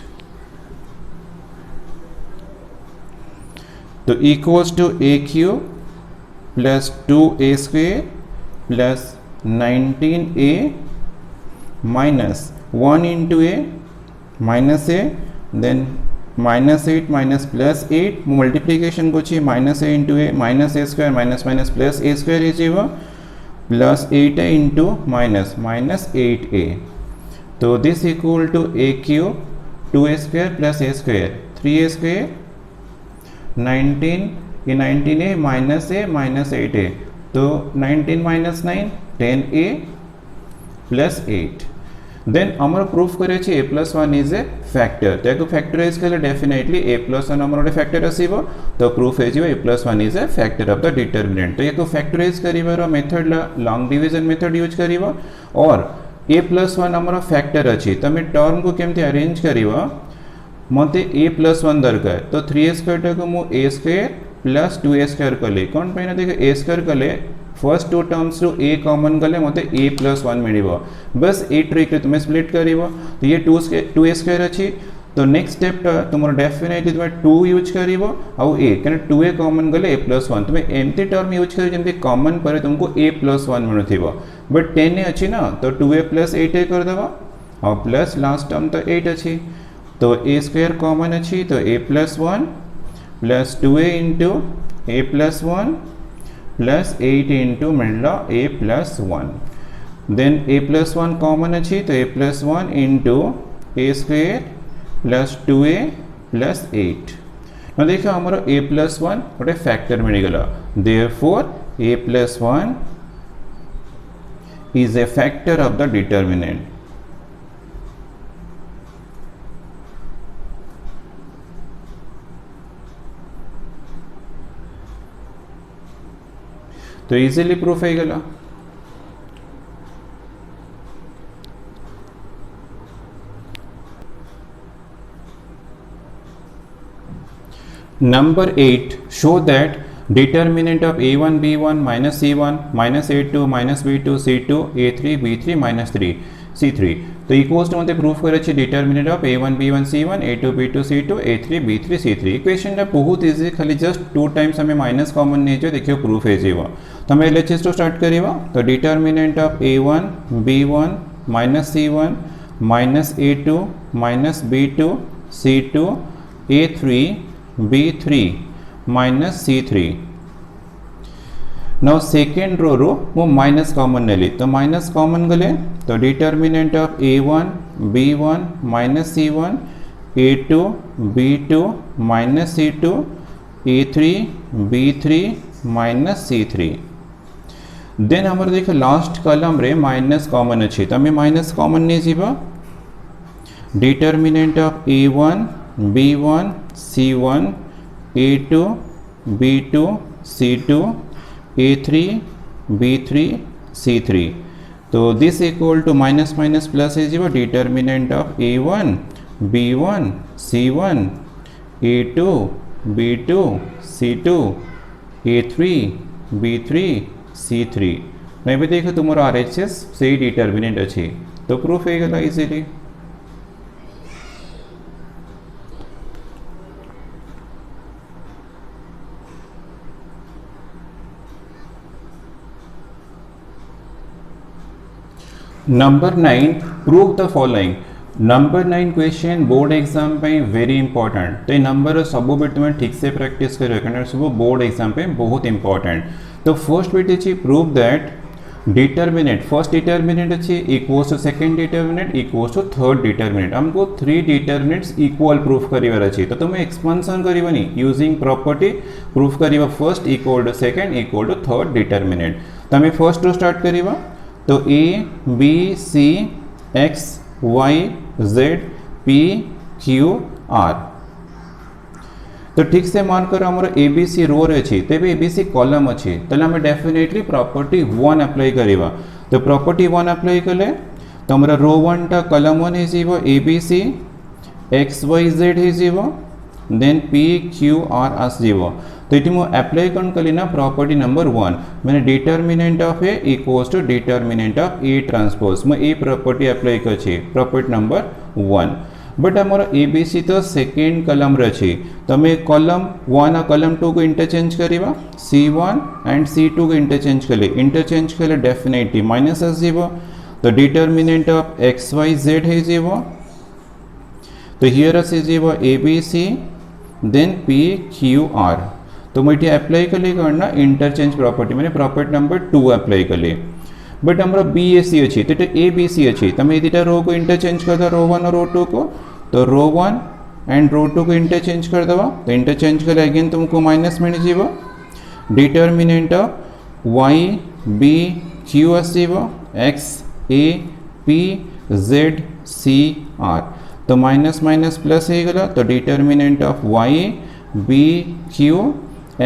तो equals to a cube plus 2a square plus 19a minus 1 into a minus a then -8 minus plus 8 multiplication को minus a into a minus a square minus minus plus a square हो plus 8a into minus minus 8a तो this equal to A cube 2a square plus a square 3a square 19a minus a minus 8a तो 19 माइनस 9 10a प्लस 8 देन आमर प्रूफ करे a plus 1 is a factor तो फैक्टराइज कले डेफिनेटली ए प्लस 1 आमर फैक्टर आसीबो तो प्रूफ हो a plus 1 is a factor of the determinant तो या फैक्टराइज करिवार method long division method use करिवो और ए प्लस 1 आमर फैक्टर अछि तमे टर्म को केमती अरेंज करिवो मते ए प्लस 1 दरकार तो 3a स्क्वायर को मु a square plus 2a square कले कोन पैना देख a स्क्वायर कले फर्स्ट टू टर्म्स रु a कॉमन गले मते a प्लस 1 मिलिबो बस ए ट्रिक तुम स्प्लिट करिवो तो ये 2a स्क्वायर अछि तो नेक्स्ट स्टेप तुम डेफिनेटली तुम 2 यूज करिवो आउ a कने 2a कॉमन गले a प्लस 1 तुम एमती टर्म यूज करि जेमती कॉमन पर तुमको a प्लस 1 मिलुथिबो बट 10 अछि ना तो 2a प्लस 8a कर देबो और प्लस लास्ट टर्म तो 8 अछि तो a स्क्वायर कॉमन अछि तो a plus 1 plus 2a into a plus 1 plus 8 into मिलला a plus 1 then a plus 1 common अछि तो a plus 1 into a square plus 2a plus 8 ना देखो हमरो a प्लस 1 गोटे फैक्टर मिल गला therefore a plus 1 is a factor of the determinant तो इजीली प्रूफ हो गला number 8 show that determinant of a1 b1 minus c1 minus a2 minus b2 c2 a3 b3 minus 3 c3 तो इक्वल्स टू मते प्रूफ करे छी determinant of a1 b1 c1 a2 b2 c2 a3 b3 c3 equation टा बहुत इजी खाली जस्ट 2 टाइम्स हमें माइनस कॉमन ने जो देखियो प्रूफ हे जेवा तो हम एलएचएस तो स्टार्ट करिवा तो determinant of a1 b1 minus c1 minus a2 minus b2 c2 a3 b3 minus c3 now second row वो माइनस कॉमन नेली तो माइनस कॉमन गले तो determinant of a1 b1 minus c1 a2 b2 minus c2 a3 b3 minus c3 then हमर देख लास्ट कॉलम रे माइनस कॉमन अछि तो हमें माइनस कॉमन ने जीवा determinant of a1 b1 c1 a2 b2 c2 a3 b3 c3 तो this equal to minus minus plus है जीवा determinant of a1 b1 c1 a2 b2 c2 a3 b3 c3 नहीं भी देखो तुम्हारा RHS से डिटरमिनेंट अच्छी तो प्रूफ है गला easily number 9 prove the following number 9 question board exam पे वेरी इंपॉर्टेंट तो नंबर सब बिट तुम ठीक से प्रैक्टिस करो सब बोर्ड एग्जाम पे बहुत इंपॉर्टेंट तो फर्स्ट बिट अच्छी prove that determinant first determinant अच्छी equals to second determinant equals to third determinant हमको 3 डिटरमिनेंट्स इक्वल प्रूफ करिवार अछि तो तुम एक्सपेंशन करबनी यूजिंग प्रॉपर्टी प्रूफ करिवा first equal to second equal to third determinant तो हमें फर्स्ट रो स्टार्ट करिवा तो a b c x y z p q r तो ठीक से मान कर हमर ए बी सी रो रे छी तेबे ए बी सी कॉलम अछि तले हम डेफिनेटली प्रॉपर्टी 1 अप्लाई करिवा तो प्रॉपर्टी 1 अप्लाई कले तो हमरा रो 1 टा कॉलम 1 हे जीवो a b c x y z हे जीवो देन पी क्यू आर आस जीवो तो ये मु अप्लाई कौन कली ना प्रॉपर्टी नंबर 1 मैंने determinant of a equals to determinant of a transpose मैं ए प्रॉपर्टी अप्लाई कर छी प्रॉपर्टी नंबर 1 बट आमर एबीसी तो सेकेंड कलम रही तमें कलम 1 आ कलम 2 को इंटरचेंज करवा C1 एंड C2 को इंटरचेंज कले डेफिनेटली माइनस आसो तो डिटर्मिनेंट ऑफ XYZ हो तो हियर आसीजो ABC देन PQR तो मुझे एप्लाई कली कौन इंटरचेंज प्रॉपर्टी मैंने प्रॉपर्टी नंबर 2 एप्लाई कली बट आम BAC अच्छी तो ABC अच्छी तुम ये दुटा रो को इंटरचेंज कर दो रो 1 और रो 2 को तो रो 1 एंड रो 2 को इंटरचेंज कर दवा तो इंटरचेंज कर अगेन तुमको माइनस मिल जीव डिटर्मिनेंट ऑफ YBQ आसो XAPZCR तो माइनस माइनस प्लस हो गला तो डिटर्मिनेंट ऑफ YBQ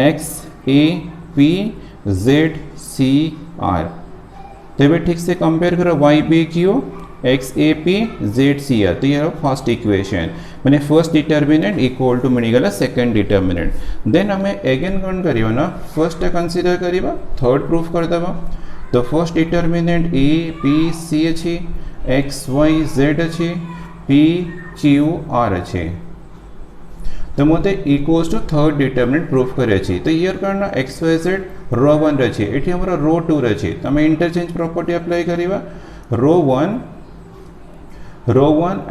XAPZCR तो ये ठीक से कंपेयर करो YBQ XAPZCR तो ये फर्स्ट इक्वेशन मैंने फर्स्ट डिटर्मिनेंट इक्वल टू मिलगला सेकेंड डिटर्मिनेंट देन हमें अगेन कौन करियो ना फर्स्ट कंसीडर करिबा थर्ड प्रूफ कर देबा तो फर्स्ट डिटर्मिनेंट ABC अच्छी XYZ अच्छी PQR अच्छी तो मते equals to third determinant proof करे छी तो हियर करना XYZ रो 1 रही एठी हमरा रो 2 रही तो हमें इंटरचेंज प्रॉपर्टी अप्लाई करिवा रो 1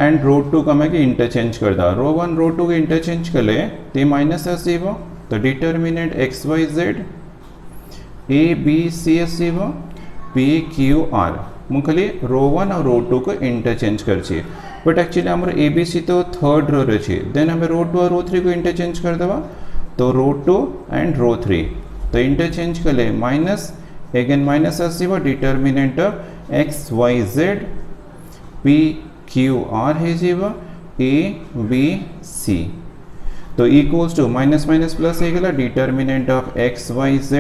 एंड रो 2 को हमें इंटरचेंज कर दा रो 1 रो 2 को इंटरचेंज कले ते माइनस आसीबो तो डिटर्मिनेंट XYZ ABC आसीबो PQR मु खाली रो 1 और रो 2 को इंटरचेंज कर छी बट एक्चुअली हमारे ABC तो थर्ड रो रही देन हमें रो 2 और रो 3 को इंटरचेंज कर देवा तो रो 2 एंड रो 3 तो इंटरचेंज कले माइनस अगेन माइनस आसीबो डिटर्मिनेंट ऑफ XYZ PQR है जीवा ABC तो equals to minus minus plus हो गला डिटर्मिनेंट ऑफ XYZ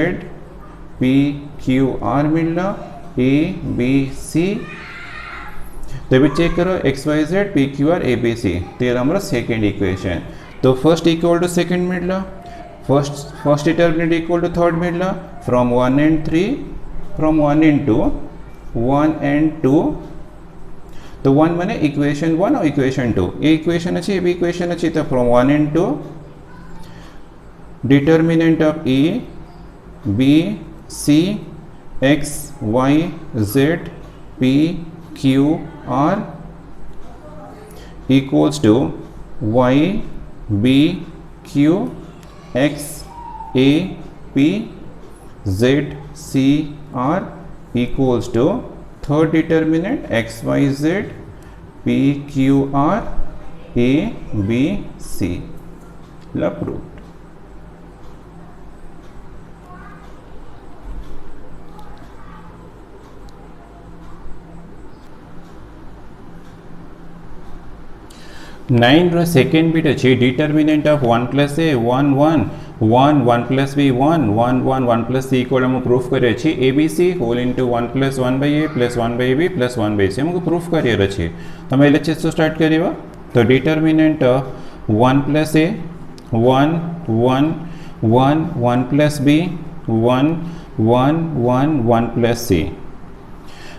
PQR मिलना ABC तो ये चेक करो XYZ PQR ABC तो ये हमारा सेकेंड इक्वेशन तो फर्स्ट इक्वल टू सेकेंड मिलला first determinant equal to third मिलला फ्रॉम 1 and 3 फ्रॉम 1 and 2 तो 1 माने इक्वेशन 1 और इक्वेशन 2 ये इक्वेशन अच्छी ये भी इक्वेशन अच्छी तो from 1 and 2 determinant of ABC XYZ PQR equals to YBQ XAPZCR equals to third determinant XYZ PQR ABC approved. Nine second bit अच्छी determinant of 1 + A 1 1 1 1 + B 1 1 1 1 + C को हम प्रूफ करे छी ABC whole into 1 + 1/A + 1/B + 1/C हमको प्रूफ करियर अछि तो हम एलएचएस तो स्टार्ट करिवा तो determinant of 1 + A 1 1 1 1 + B 1 1 1 1 + C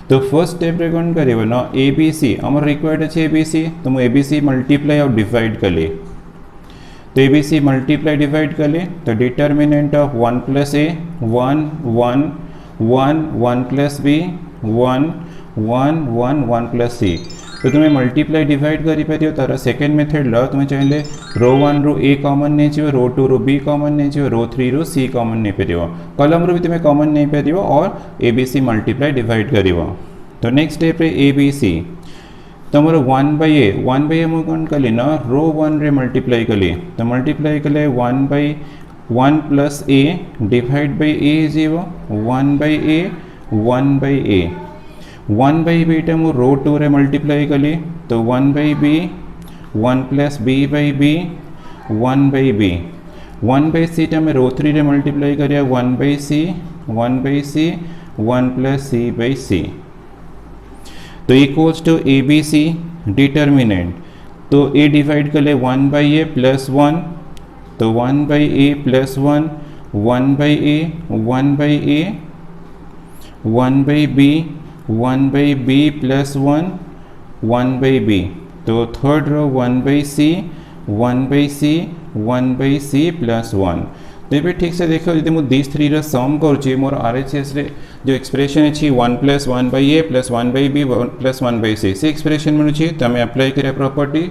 तो फर्स्ट स्टेप रे कौन करियो ना ABC हमर रिक्वायर्ड अछि ABC तो मु ABC मल्टीप्लाई और डिवाइड कले तो ABC मल्टीप्लाई डिवाइड कले तो determinant of 1 + A 1 1 1 1 + B 1 1 1 1 + C तो तुम्हें मल्टीप्लाई डिवाइड करी पारियो तार सेकेंड मेथड लो तुम्हें चाहिए रो 1 रो A कॉमन नहीं चाहिए रो 2 रो B कॉमन नहीं चाहिए रो 3 रो C कॉमन नहीं पारियो कॉलम रो भी तुम्हें कॉमन नहीं पारियो और ABC मल्टीप्लाई डिवाइड करियो तो नेक्स्ट स्टेप रे ABC तुम 1/A 1/A मु कौन कली ना रो 1 रे मल्टीप्लाई कली तो मल्टीप्लाई कले 1/1 + A डिवाइड बाय A जीवो 1/A 1/A 1/B मु रो 2 रे मल्टीप्लाई कली तो 1/B 1 + B/B 1/B 1/C में रो 3 रे मल्टीप्लाई करिया 1/C 1/C 1 + C/C तो इक्वल्स टू ABC डिटर्मिनेंट तो A डिवाइड कर ले 1/A + 1 तो 1/A + 1 1/A 1/A 1/B 1/B + 1 1/B तो third row 1/c 1/c 1/c plus 1। तो ये ठीक से देखो यदि मुझे दिस थ्री सम करुँच मोर RHS रे जो एक्सप्रेशन अच्छी 1 + 1/a + 1/b + 1/c से एक्सप्रेशन मिलूँ तो आम अप्लाई करिया प्रॉपर्टी।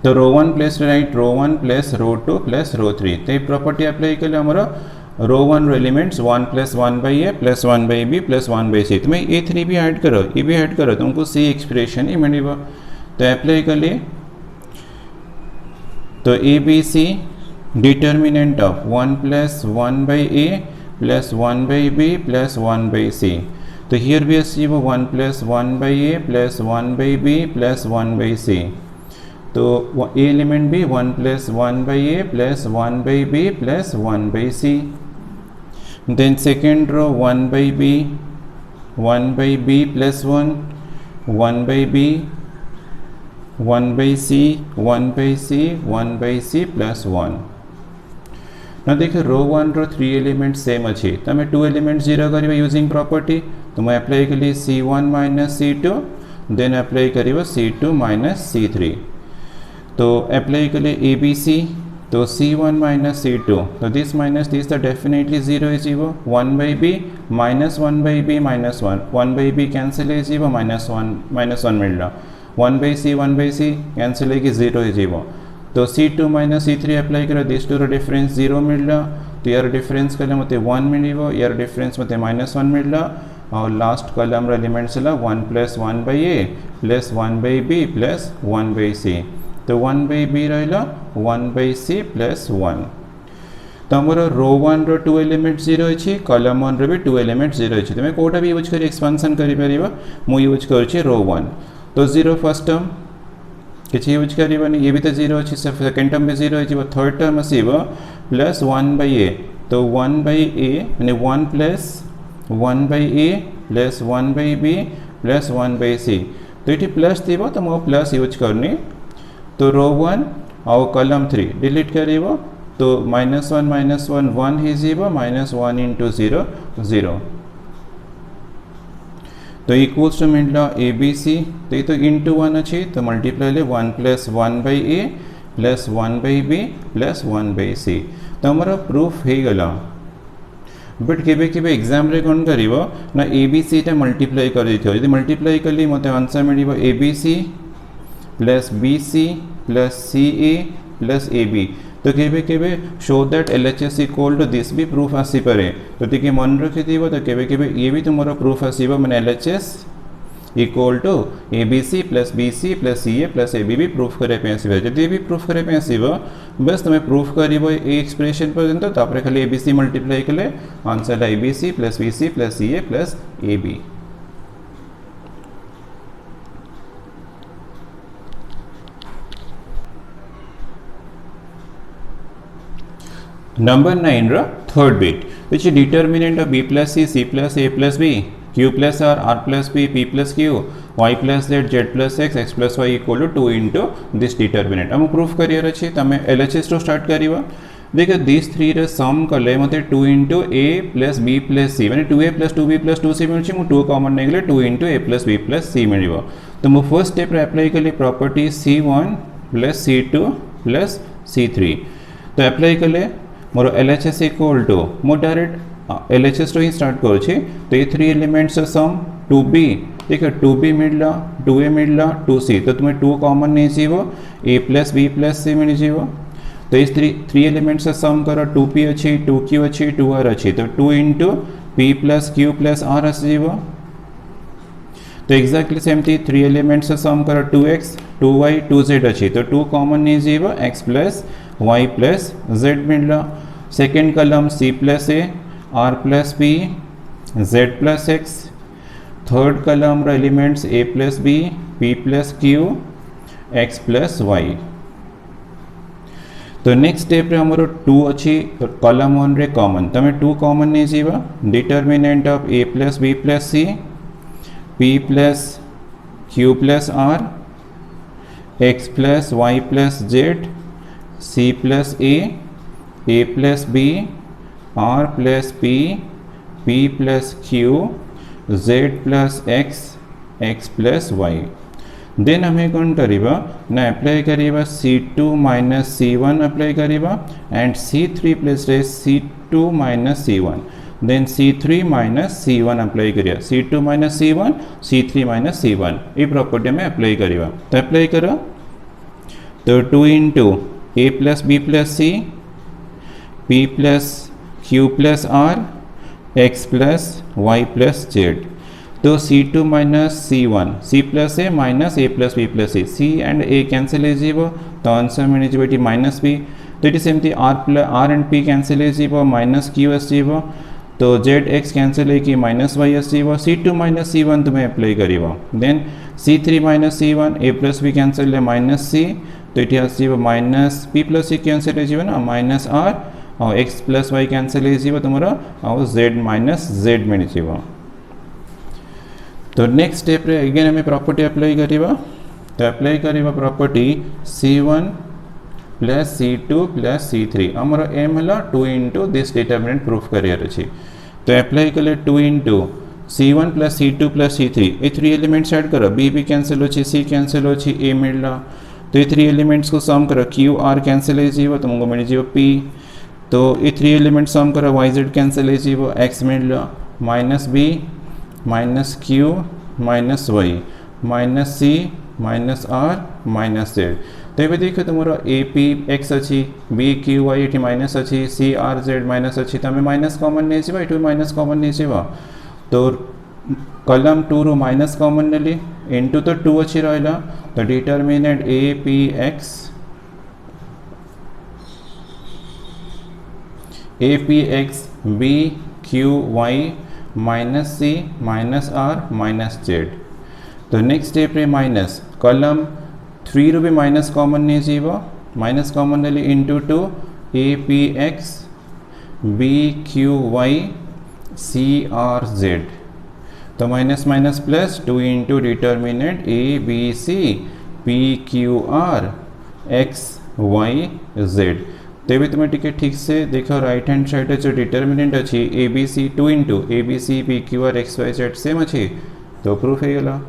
तो रो 1 प्लस राइट रो 1 प्लस रो 2 प्लस रो 3 तो ये प्रॉपर्टी अप्लाई कले आमर रो 1 एलिमेंट्स 1 + 1/a + 1/b + 1/c तुम a3 भी ऐड करो ये भी ऐड करो तुमको सी एक्सप्रेशन ही मिल। तो अप्लाई कले तो ABC determinant of 1 + 1/a + 1/b + 1/c। तो हियर भी अचीव 1 + 1/a + 1/b + 1/c। तो ए एलिमेंट भी 1 + 1/a + 1/b + 1/c। Then second row 1/b 1/b + 1 1/b 1/c 1/c 1/c + 1। ना देखिए रो 1 रो 3 एलिमेंट सेम अच्छी तो हमें 2 एलिमेंट 0 करें यूजिंग प्रॉपर्टी। तो मैं अप्लाई करी C1 - C2 देन अप्लाई करी C2 - C3। तो अप्लाई करिए ABC तो C1 - C2 तो दिस माइनस दिस तो डेफिनेटली 0 है जीवो 1/b -1/b -1 1/b कैंसिल है जीवो -1 मिल रहा 1/c कैंसिल है कि 0 है जीवो। तो C2 - C3 अप्लाई करो दिस टू डिफरेंस 0 मिल रहा तो यार डिफरेंस कले मत 1 मिल यार डिफरेंस मत -1 मिल रहा और लास्ट कले आम एलिमेंट्स 1 + 1/a + 1/b + 1/c। तो 1/b रहा 1/c + 1। तो आमर रो 1 रो 2 एलिमेंट 0 अच्छी कलम 1 रो भी 2 एलिमेंट 0 अच्छी तुम कोटा भी यूज कर एक्सपांशन कर यूज कर रो 1 तो 0 फर्स्ट टर्म किसी यूज करनी ये भी तो 0 अच्छी सेकेंड टर्म भी 0 है थर्ड टर्म आसब + 1/a तो 1/a माने 1 + 1/a + 1/b + 1/c तो ये प्लस थी तो मुझे प्लस यूज करनी। तो रो 1 और कलम 3 डिलीट कर तो -1 -1 1 ही जीव -1 × 0 0 तो इक्वल्स टू मिल ABC तो ये तो इंटू 1 अच्छी तो मल्टीप्लाई ले 1 + 1/a + 1/b + 1/c तो हमारा प्रूफ हो गला। बट केबे एग्जाम रे कौन कर ना ABC टा मल्टीप्लाई कर यदि मल्टीप्लाई कली मत आंसर मिल ABC + BC + CA + AB तो केबे show that LHS equal to this भी प्रूफ आसीपे तो टी मन रखी तो केबे ये भी तुम प्रूफ आसो मैंने LHS equal to ABC + BC + CA + AB भी प्रूफ करने आसो जदि भी प्रूफ करने आसो बस तुम प्रूफ कर एक्सप्रेशन पर्यंत तापर खाली ABC मल्टीप्लाई कले answer ABC + BC + CA + AB। Number 9 row third bit which is determinant of B + C C + A + B Q + R R + B P + Q Y + Z Z + X X + Y = 2 into this determinant हम प्रूफ करियर अच्छे तमें LHS तो स्टार्ट करिवा देखो दिस थ्री रे सम कले मते 2 into A + B + C माने 2A + 2B + 2C मिलछि मु 2 कॉमन नै गेले 2 into A + B + C मिलिबो तो मु फर्स्ट स्टेप रे अप्लाई कले प्रॉपर्टी C1 + C2 + C3 तो अप्लाई कले मोर LHS इक्वल टू मो डायरेक्ट LHS तो ही स्टार्ट करूँ तो ये 3 एलिमेंट्स सम 2B ठीक है 2B मिल 2A मिल 2C तो तुम्हें 2 कॉमन नहीं जीव A + B + C मिल जीव तो इस 3 एलिमेंट्स सम करो 2P अच्छी 2Q अच्छी 2R अच्छी तो 2 into P + Q + R आसव तो एक्जाक्टली सेमती 3 एलिमेंट्स सम करो 2X 2Y 2Z अच्छी तो 2 कॉमन नहीं जीव X + Y + Z मिल सेकेंड कलम C + A R + B Z + X third कलम elements A + B P + Q X + Y तो नेक्स्ट स्टेप रे हमरो 2 अच्छी कलम 1 रे कॉमन तमे 2 कॉमन नहीं जीवा determinant of A + B + C P + Q + R X + Y + Z C + A + B R + P P + Q Z + X X + Y then आम कौन करिबा ना अप्लाई करिबा C2 माइनस C1 अप्लाई करिबा एंड C3 प्लेस रे C2 minus C1 then C3 minus C1 apply करिया C2 minus C1 C3 minus C1 ये प्रॉपर्टी में अप्लाई करिबा तो अप्लाई करो तो 2 into A plus B plus C P plus Q plus R X plus Y plus Z तो C2 minus C1 C plus A minus A plus B plus C C and A cancel हो तो आंसर मिल माइनस B तो ये सेमती R एंड P कैंसिल हो माइनस Q आसो तो Z X कैंसिल हो माइनस Y आसो C2 माइनस C1 तुम्हें अप्लाई कर then C3 minus C1 A plus B cancel minus C तो ये आसो minus P plus C cancel हो ना माइनस R और X प्लस Y कैंसिल हो तुम Z माइनस Z मिल तो नेक्स्ट स्टेप रे अगेन हमें प्रॉपर्टी अप्लाई करिबा तो अप्लाई करिबा property C1 plus C2 plus C3 हमर एम हला 2 इंटू दिस डिटरमिनेंट प्रूफ करियर अछि तो अप्लाई कले 2 into C1 plus C2 plus C3 ए 3 एलिमेंट्स ऐड करो B कैंसिल होछि C कैंसिल होछि A मिलला तो ये 3 एलिमेंट्स को सम करो Q R कैंसिल हो तुमको मिल जीवो P तो ये 3 एलिमेंट्स सम करो YZ कैंसिल हो X मिलला minus B minus Q minus Y minus C minus R minus Z तो ये देखो तुम A P X अच्छी B Q Y ये माइनस अच्छी C R Z माइनस अच्छी तो हमें माइनस कॉमन नहीं जीवा ये माइनस कॉमन नहीं जीवा तो कॉलम 2 रो माइनस कॉमन ने ली इनटू तो 2 अच्छी रहा तो determinant A P X A P X B Q Y minus C minus R minus Z तो नेक्स्ट स्टेप रे माइनस कॉलम 3 रो भी माइनस कॉमन नहीं जीवा माइनस कॉमन ने into 2 A P X B Q Y C R Z तो minus minus plus 2 into determinant A B C P Q R X Y Z तो ये तुम्हें ठीक से देखो राइट हैंड साइड जो डिटरमिनेंट अच्छी A B C 2 into A B C P Q R X Y Z same अच्छी तो प्रूफ है गला।